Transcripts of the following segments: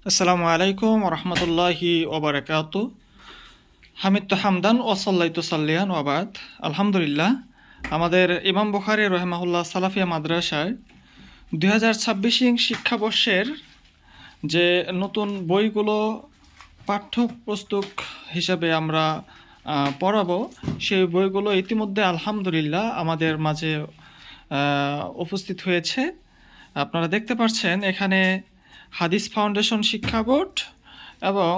আসসালামু আলাইকুম রহমতুল্লাহি ওবরাকাতু। হামিদ তো হামদান ওয়াসাল্লাইতু সাল্লিয়ান ওয়াবাদ। আলহামদুলিল্লাহ, আমাদের ইমাম বুখারী রহমাহুল্লাহ সালাফিয়া মাদ্রাসায় 2026 শিক্ষাবর্ষের যে নতুন বইগুলো পাঠ্যপুস্তক হিসাবে আমরা পড়াবো, সেই বইগুলো ইতিমধ্যে আলহামদুলিল্লাহ আমাদের মাঝে উপস্থিত হয়েছে। আপনারা দেখতে পাচ্ছেন এখানে হাদিস ফাউন্ডেশন শিক্ষা বোর্ড এবং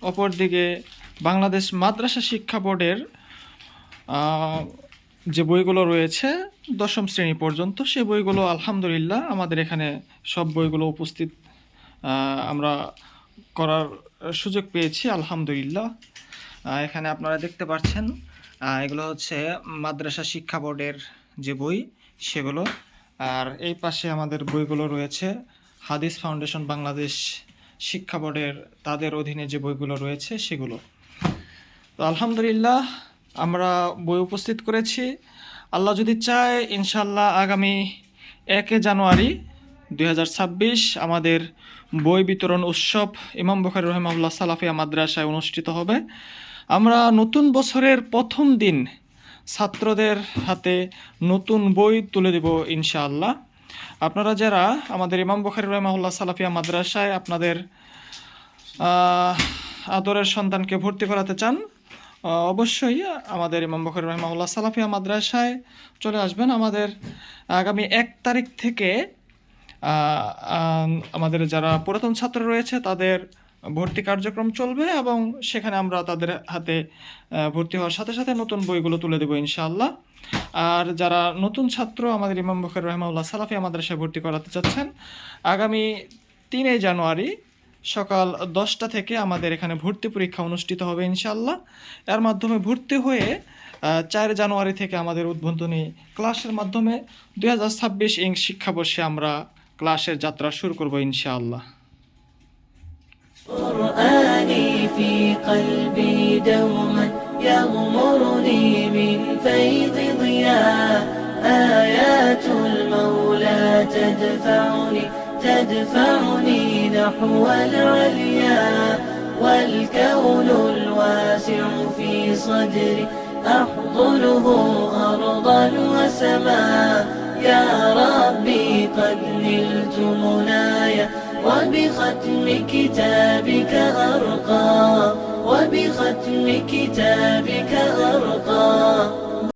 অপরদিকে বাংলাদেশ মাদ্রাসা শিক্ষা বোর্ডের যে বইগুলো রয়েছে দশম শ্রেণী পর্যন্ত, সে বইগুলো আলহামদুলিল্লাহ আমাদের এখানে সব বইগুলো উপস্থিত আমরা করার সুযোগ পেয়েছি আলহামদুলিল্লাহ। এখানে আপনারা দেখতে পাচ্ছেন এগুলো হচ্ছে মাদ্রাসা শিক্ষা বোর্ডের যে বই সেগুলো, আর এই পাশে আমাদের বইগুলো রয়েছে হাদিস ফাউন্ডেশন বাংলাদেশ শিক্ষা বোর্ডের, তাদের অধীনে যে বইগুলো রয়েছে সেগুলো। তো আলহামদুলিল্লাহ আমরা বই উপস্থিত করেছি। আল্লাহ যদি চায় ইনশাল্লাহ আগামী 1 জানুয়ারি 2026 আমাদের বই বিতরণ উৎসব ইমাম বুখারী রহিমাহুল্লাহ সালাফিয়া মাদ্রাসায় অনুষ্ঠিত হবে। আমরা নতুন বছরের প্রথম দিন ছাত্রদের হাতে নতুন বই তুলে দেব ইনশাআল্লাহ। আপনারা যারা আমাদের ইমাম বুখারী রহিমাহুল্লাহ সালাফিয়া মাদ্রাসায় আপনাদের আদরের সন্তানকে ভর্তি করাতে চান, অবশ্যই আমাদের ইমাম বুখারী রহিমাহুল্লাহ সালাফিয়া মাদ্রাসায় চলে আসবেন। আমাদের আগামী 1 তারিখ থেকে আমাদের যারা পুরাতন ছাত্র রয়েছে তাদের ভর্তি কার্যক্রম চলবে এবং সেখানে আমরা তাদের হাতে ভর্তি হওয়ার সাথে সাথে নতুন বইগুলো তুলে দেবো ইনশাআল্লাহ। আর যারা নতুন ছাত্র আমাদের ইমাম বুখারী রহিমাহুল্লাহ সালাফিয়া মাদ্রাসায় ভর্তি করাতে চাচ্ছেন, আগামী 3 জানুয়ারি সকাল 10টা থেকে আমাদের এখানে ভর্তি পরীক্ষা অনুষ্ঠিত হবে ইনশাআল্লাহ। এর মাধ্যমে ভর্তি হয়ে 4 জানুয়ারি থেকে আমাদের উদ্বোধনী ক্লাসের মাধ্যমে 2026 শিক্ষাবর্ষে আমরা ক্লাসের যাত্রা শুরু করব ইনশাআল্লাহ। قرآني في قلبي دوما يغمرني من فيض ضياء آيات المولى تدفعني نحو العليا والكون الواسع في صدري أحضنه أرضا وسماء يا ربي قد نلت منايا وبختم كتابك أرقى